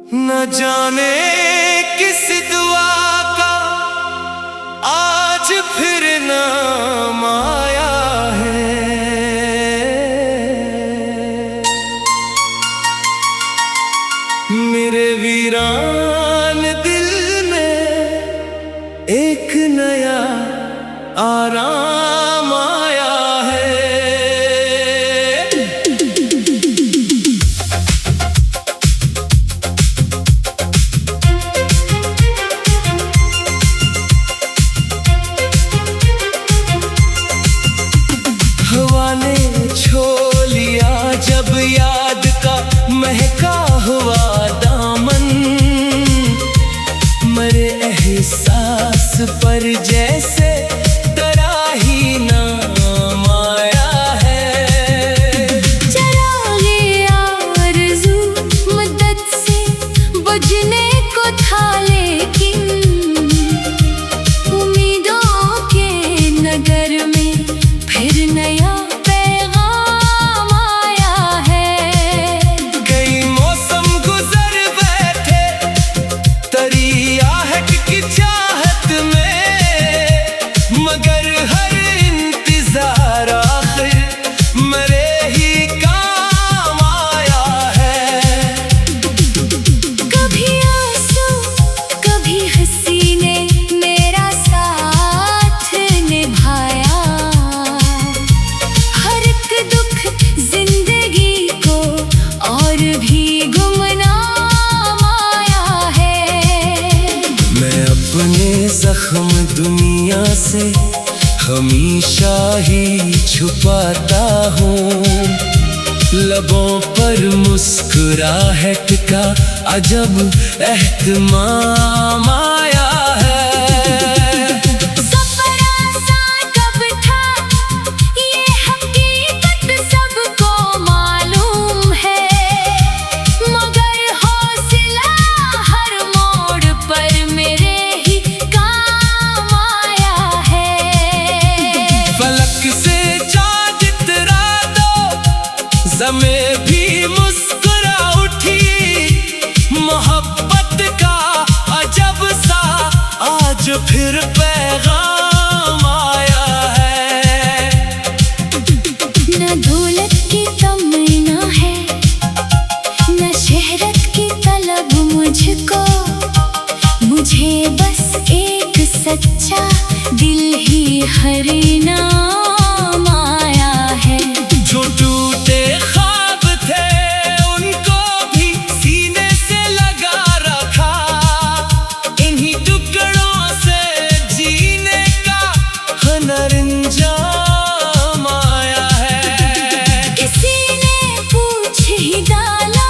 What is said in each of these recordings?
न जाने किस दुआ का आज फिर नाम आया है। मेरे वीरान दिल में एक नया आराम आया है। हवा ने छो लिया जब याद का महका हुआ दामन, मरे एहसास पर जैसे डरा ही नाम आया है। चरागे आरज़ू मुद्दत से बुझने को था, लेकिन उम्मीदों के नगर में फिर नया पैगाम आया है। कई मौसम गुजर बैठे तरी आहट की चाहत में, मगर हर इंतजार आखिर मरे ही काम आया है। कभी आंसू कभी हंसी ने मेरा साथ निभाया, हर एक दुख जिंदगी को और भी गुमनाम आया है। मैं अपने जख्म दुनिया से हमेशा ही छुपाता हूँ, लबों पर मुस्कुराहट का अजब एहतमाम आया है। सफर आसान कब था ये हकीकत सबको मालूम है, मगर हौसला हर मोड़ पर मेरे ही काम आया है। फलक से चाँद इतरा दो ज़मे भी मुस्कुरा उठी, मोहब्बत का अजब सा आज फिर पैगाम आया है। न दौलत की तमन्ना है, न शहरत की तलब मुझको, मुझे बस एक सच्चा दिल ही हर नाम आया है। जो टूटे ख्वाब थे उनको भी सीने से लगा रखा, इन्हीं टुकड़ों से जीने का हुनर अंजाम आया है। किसी ने पूछ ही डाला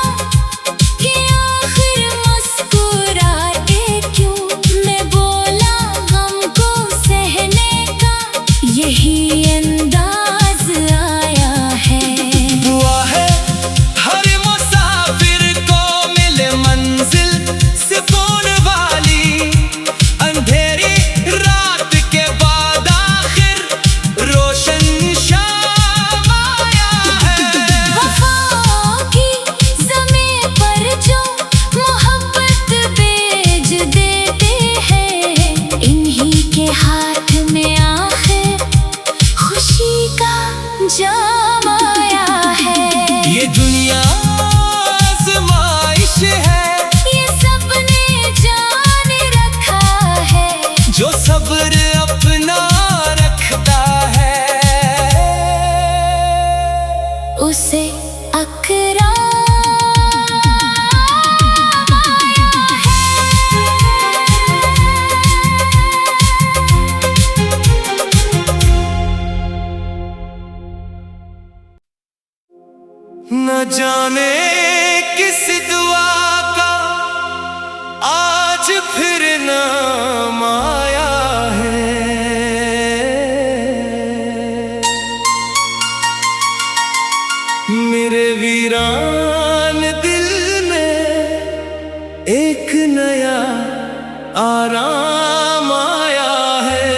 कि आखिर मुस्कुराए क्यों, मैं बोला गम को सहने का यही अंदाज आया है। दुआ है हर मुसाफिर को मिले मंजिल सुकून वाली, अंधेरी रात के बाद आखिर रोशन शाम आया है। वफा की ज़मीं पर जो मोहब्बत बेच देते हैं, इन्हीं के हाथ में आखिर खुशी का जाम आया है। ये दुनिया आज़माइश है, ये सबने जान रखा है, जो सब्र अपना रखता है उसे अकराम आया है। न जाने किस दुआ का आज फिर नाम आया है। मेरे वीरान दिल में एक नया आराम आया है।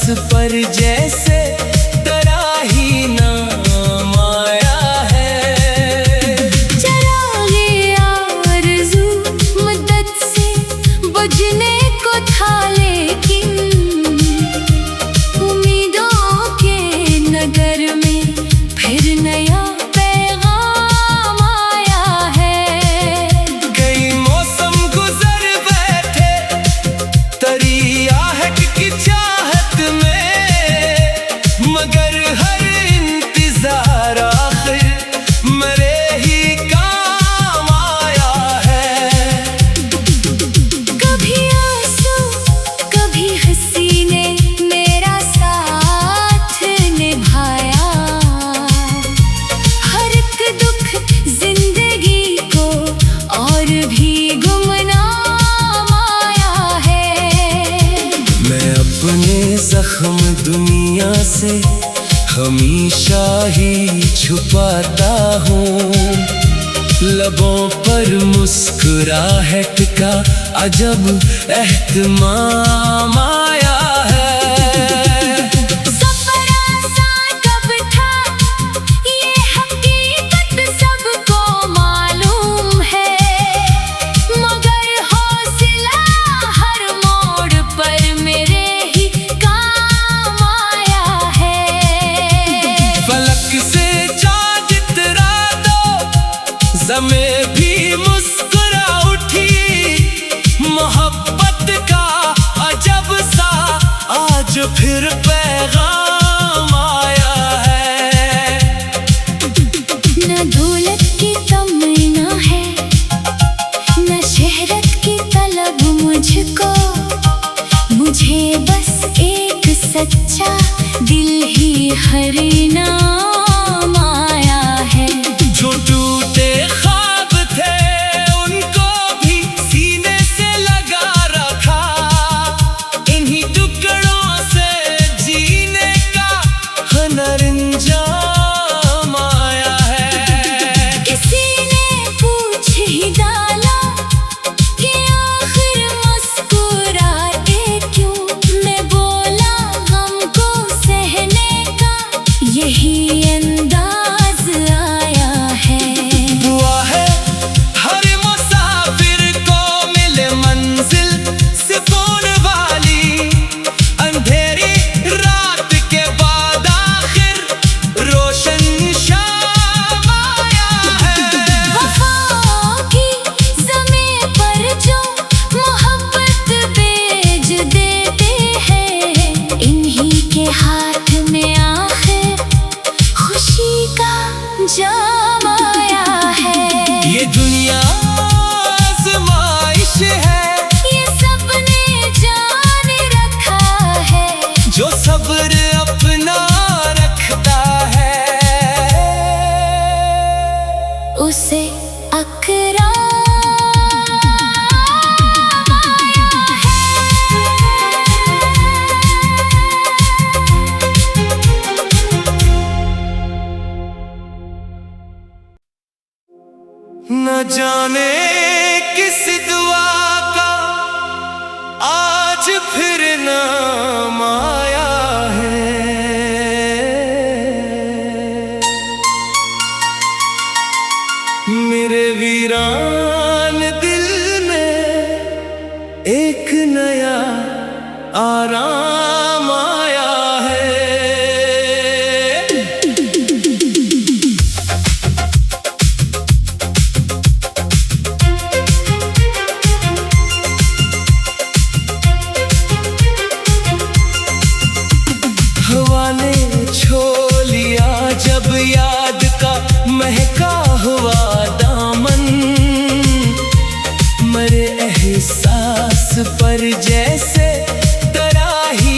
पर जैसे तराही नाम आया है। चरागे आरज़ू मुद्दत से बुझने को था, लेकिन उम्मीदों के नगर में फिर नया पैगाम आया है। कई मौसम गुजर बैठे तरी आहट की चाहत में, मगर हर इंतजार आखिर मेरे ही काम आया है। कभी आंसू कभी हंसी ने मेरा साथ निभाया, हर एक दुख जिंदगी को और भी गुमनाम आया है। मैं अपने जख्म दुनिया से हमेशा ही छुपाता हूँ, लबों पर मुस्कुराहट का अजब एहतमाम आया है। सफर आसान कब था ये हकीकत सबको मालूम है, मगर हौसला हर मोड़ पर मेरे ही काम आया है। फलक से चाँद इतरा दो, ज़मे भी मुस्कुरा उठी, मोहब्बत का अजब सा आज फिर पैगाम आया है। न दौलत की तमन्ना है, न शहरत की तलब मुझको, मुझे बस एक सच्चा दिल ही हर नाम आया है। जो टूटे ख्वाब थे उनको भी सीने से लगा रखा, इन्हीं टुकड़ों से जीने का हुनर अंजाम आया है। किसी ने पूछ ही डाला कि आखिर मुस्कुराते क्यों, मैं बोला गम को सहने का यही अंदाज आया है। दुआ है हर मुसाफिर को मिले मंजिल सुकून वाली, अंधेरी रात के बाद आखिर रोशन शाम आया है। वफा की ज़मीं पर जो मोहब्बत बेच देते हैं, इन्हीं के हाथ में आखिर खुशी का जाम आया है। ये दुनिया आज़माइश है, ये सबने जान रखा है, जो सब्र अपना रखता है उसे अकराम आया है। न जाने किस दुआ का आज फिर नाम आया है। मेरे वीरान दिल में एक नया आराम आया है। हवा ने छो लिया जब याद का महका हुआ दामन, मरे एहसास पर जैसे तराही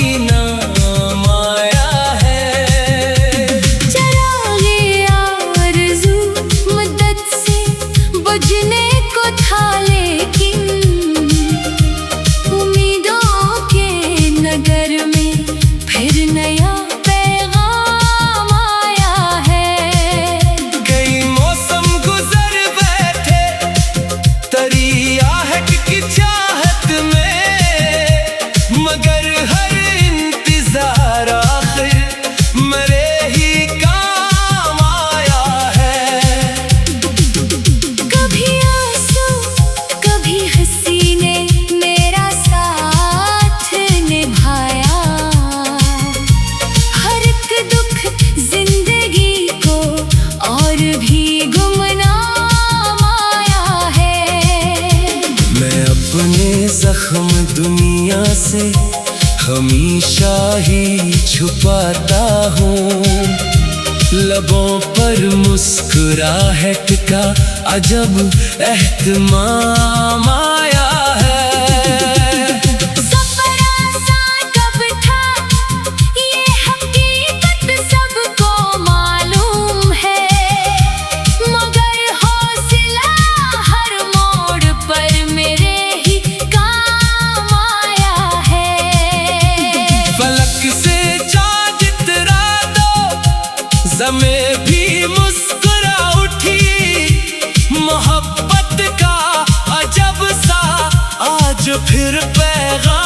हमेशा ही छुपाता हूँ लबों पर मुस्कुराहट का अजब एहतमाम आया है। सफर आसान कब था ये हकीकत सबको मालूम है, मगर हौसला हर मोड़ पर मेरे ही काम आया है। फलक से चाँद इतरा दो ज़मे भी मुस्कुरा उठी, मोहब्बत का अजब सा आज फिर पैगाम